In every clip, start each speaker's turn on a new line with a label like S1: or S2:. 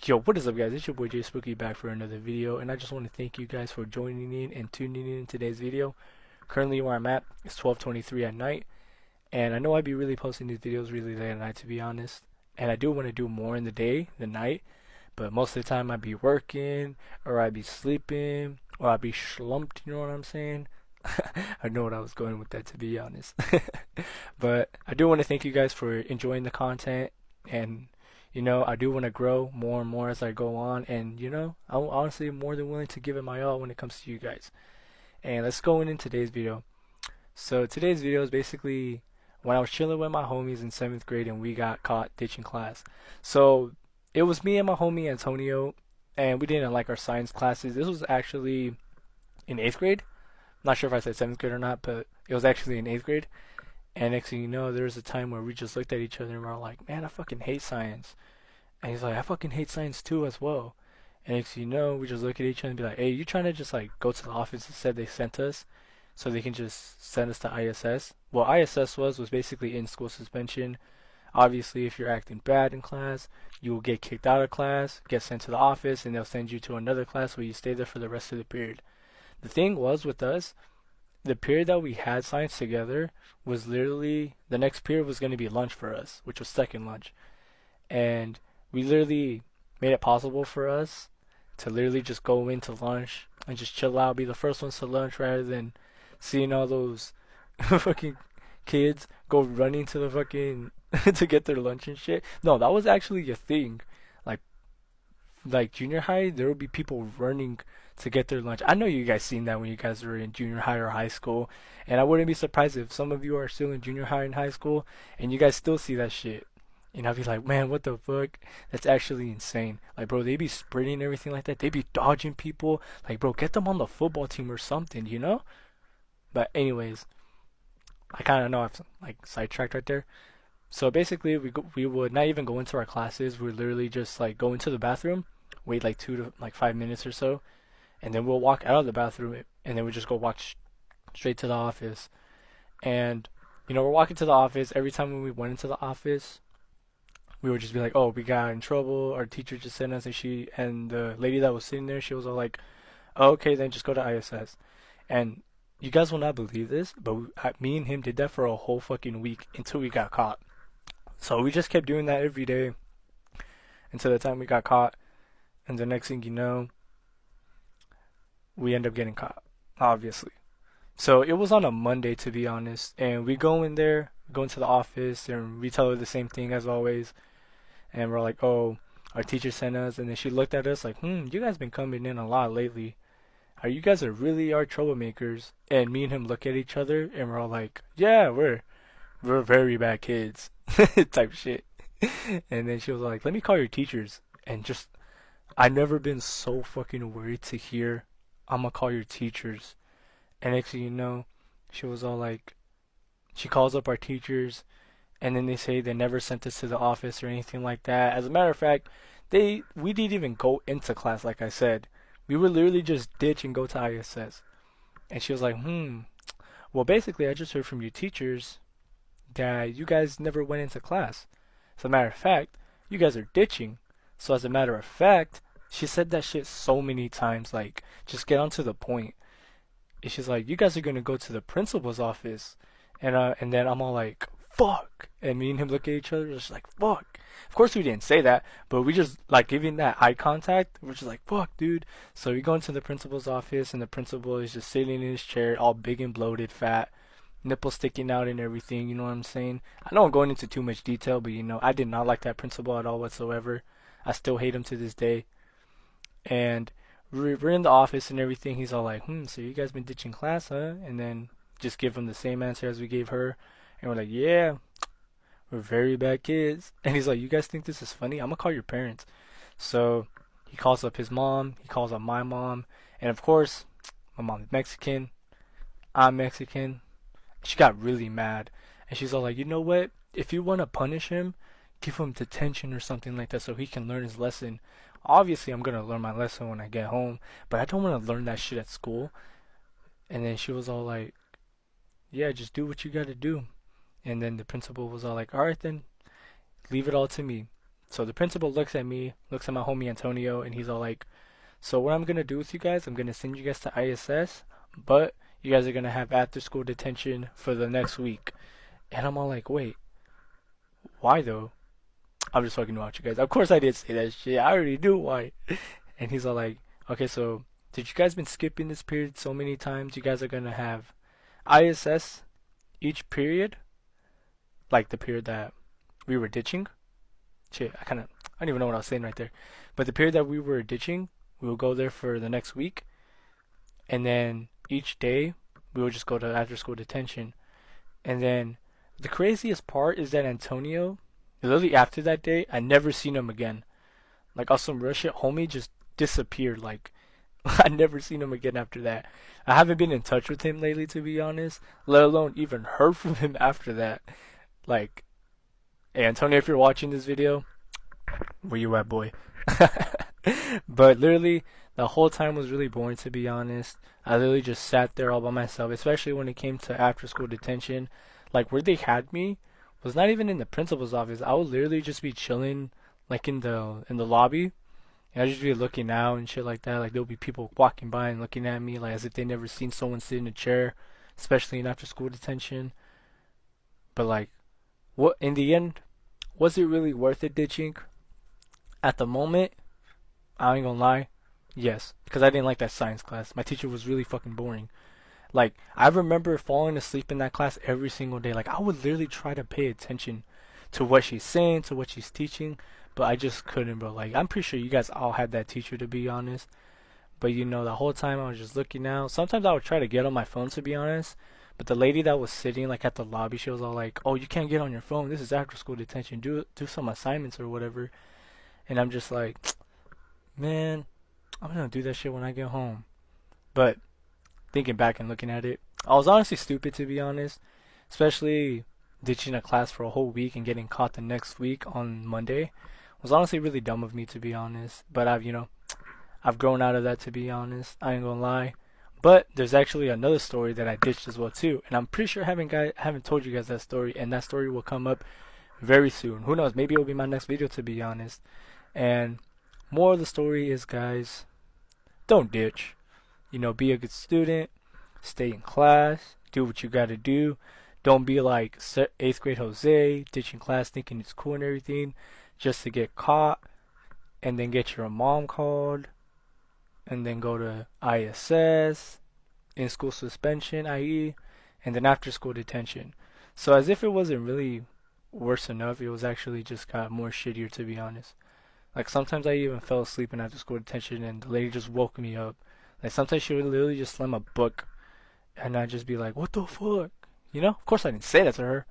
S1: Yo, what is up, guys? It's your boy Jay Spooky back for another video, and I just want to thank you guys for joining in and tuning in today's video. Currently, where I'm at is 12:23 at night, and I know I'd be really posting these videos really late at night, to be honest. And I do want to do more in the day than night, but most of the time I'd be working, or I'd be sleeping, or I'd be slumped. You know what I'm saying? I know what I was going with that, to be honest. But I do want to thank you guys for enjoying the content and I do want to grow more and more as I go on, and I'm honestly more than willing to give it my all when it comes to you guys. And let's go in today's video. So today's video is basically when I was chilling with my homies in 7th grade and we got caught ditching class. So it was me and my homie Antonio, and we didn't like our science classes. This was actually in 8th grade. I'm not sure if I said 7th grade or not, but it was actually in 8th grade. And next thing you know, there was a time where we just looked at each other and we were like, man, I fucking hate science. And he's like, I fucking hate science too as well. And next thing you know, we just look at each other and be like, hey, you trying to just like go to the office and said they sent us so they can just send us to ISS? What ISS was basically in school suspension. Obviously, if you're acting bad in class, you will get kicked out of class, get sent to the office, and they'll send you to another class where you stay there for the rest of the period. The thing was with us, the period that we had science together was literally the next period was going to be lunch for us, which was second lunch. And we literally made it possible for us to literally just go into lunch and just chill out, be the first ones to lunch rather than seeing all those fucking kids go running to the fucking to get their lunch and shit. No, that was actually a thing. Like like junior high, there would be people running to get their lunch. I know you guys seen that when you guys were in junior high or high school, and I wouldn't be surprised if some of you are still in junior high and high school and you guys still see that shit. And I'd be like, man, what the fuck? That's actually insane. Like, bro, they be sprinting and everything like that. They be dodging people. Like, bro, get them on the football team or something, you know? But anyways, I kind of know I've like sidetracked right there. So basically, we would not even go into our classes. We would literally just like go into the bathroom, wait like 2 to 5 minutes or so, and then we'll walk out of the bathroom, and then we just go walk straight to the office. And we're walking to the office. Every time when we went into the office, we would just be like, "Oh, we got in trouble. Our teacher just sent us," and the lady that was sitting there, she was all like, oh, "Okay, then just go to ISS." And you guys will not believe this, but me and him did that for a whole fucking week until we got caught. So we just kept doing that every day until the time we got caught, and the next thing you know, we end up getting caught, obviously. So it was on a Monday, to be honest, and we go in there, go into the office, and we tell her the same thing as always, and we're like, "Oh, our teacher sent us," and then she looked at us like, you guys been coming in a lot lately. Are you guys are really are troublemakers?" And me and him look at each other, and we're all like, "Yeah, we're very bad kids," type shit. And then she was like, "Let me call your teachers," and just I never been so fucking worried to hear, "I'm gonna call your teachers." And next thing you know, she was all like, she calls up our teachers, and then they say they never sent us to the office or anything like that. As a matter of fact, we didn't even go into class, like I said. We would literally just ditch and go to ISS. And she was like, well, basically, I just heard from your teachers that you guys never went into class. As a matter of fact, you guys are ditching. So as a matter of fact, she said that shit so many times, like, just get on to the point. And she's like, you guys are gonna go to the principal's office. And then I'm all like, fuck. And me and him look at each other, just like, fuck. Of course we didn't say that, but we just like giving that eye contact. We're just like, fuck, dude. So we go into the principal's office, and the principal is just sitting in his chair, all big and bloated, fat, nipples sticking out and everything. You know what I'm saying? I know I'm going into too much detail, but I did not like that principal at all whatsoever. I still hate him to this day. And we're in the office and everything. He's all like, so you guys been ditching class, huh? And then just give him the same answer as we gave her. And we're like, yeah, we're very bad kids. And he's like, you guys think this is funny? I'm gonna call your parents. So he calls up his mom, he calls up my mom, and of course, my mom's Mexican, I'm Mexican. She got really mad. And she's all like, you know what? If you want to punish him, give him detention or something like that so he can learn his lesson. Obviously, I'm going to learn my lesson when I get home, but I don't want to learn that shit at school. And then she was all like, yeah, just do what you got to do. And then the principal was all like, all right, then leave it all to me. So the principal looks at me, looks at my homie Antonio, and he's all like, so what I'm gonna do with you guys, I'm gonna send you guys to ISS, but you guys are gonna have after school detention for the next week. And I'm all like, wait, why though? I'm just fucking about you guys. Of course I did say that shit. I already knew why. And he's all like, okay, so did you guys been skipping this period so many times? You guys are gonna have ISS each period, like the period that we were ditching. Shit, I don't even know what I was saying right there. But the period that we were ditching, we will go there for the next week, and then each day we will just go to after school detention. And then the craziest part is that Antonio, literally after that day, I never seen him again. Like on some real shit, homie just disappeared. Like I never seen him again after that. I haven't been in touch with him lately, to be honest. Let alone even heard from him after that. Like, hey Antonio, if you're watching this video, where you at, boy? But literally, the whole time was really boring, to be honest. I literally just sat there all by myself, especially when it came to after school detention. Like, where they had me was not even in the principal's office. I would literally just be chilling, like in the lobby, and I'd just be looking out and shit like that. Like, there'll be people walking by and looking at me, like as if they never seen someone sit in a chair, especially in after school detention. But like, what in the end, was it really worth it ditching? At the moment, I ain't gonna lie. Yes, because I didn't like that science class. My teacher was really fucking boring. Like, I remember falling asleep in that class every single day. Like, I would literally try to pay attention to what she's saying, to what she's teaching, but I just couldn't, bro. Like, I'm pretty sure you guys all had that teacher, to be honest. But you know, the whole time I was just looking out. Sometimes I would try to get on my phone, to be honest. But the lady that was sitting like at the lobby, she was all like, "Oh, you can't get on your phone. This is after school detention. Do some assignments or whatever." And I'm just like, man, I'm gonna do that shit when I get home. But thinking back and looking at it, I was honestly stupid, to be honest. Especially ditching a class for a whole week and getting caught the next week on Monday was honestly really dumb of me, to be honest. But I've grown out of that, to be honest. I ain't gonna lie. But there's actually another story that I ditched as well too, and I'm pretty sure I haven't told you guys that story, and that story will come up very soon. Who knows? Maybe it'll be my next video, to be honest. And more of the story is, guys, don't ditch. Be a good student, stay in class, do what you gotta do. Don't be like 8th grade Jose, ditching class thinking it's cool and everything, just to get caught and then get your mom called and then go to ISS, in school suspension, i.e., and then after school detention. So as if it wasn't really worse enough, it was actually just got more shittier, to be honest. Like sometimes I even fell asleep in after school detention and the lady just woke me up. Like sometimes she would literally just slam a book and I'd just be like, what the fuck? Of course I didn't say that to her,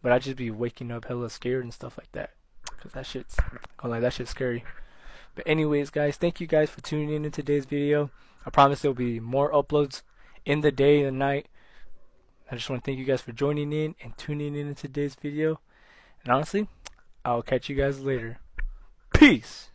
S1: but I'd just be waking up hella scared and stuff like that. Cause that shit's scary. But anyways, guys, thank you guys for tuning in today's video. I promise there'll be more uploads in the day and night. I just want to thank you guys for joining in and tuning in today's video. And honestly, I'll catch you guys later. Peace!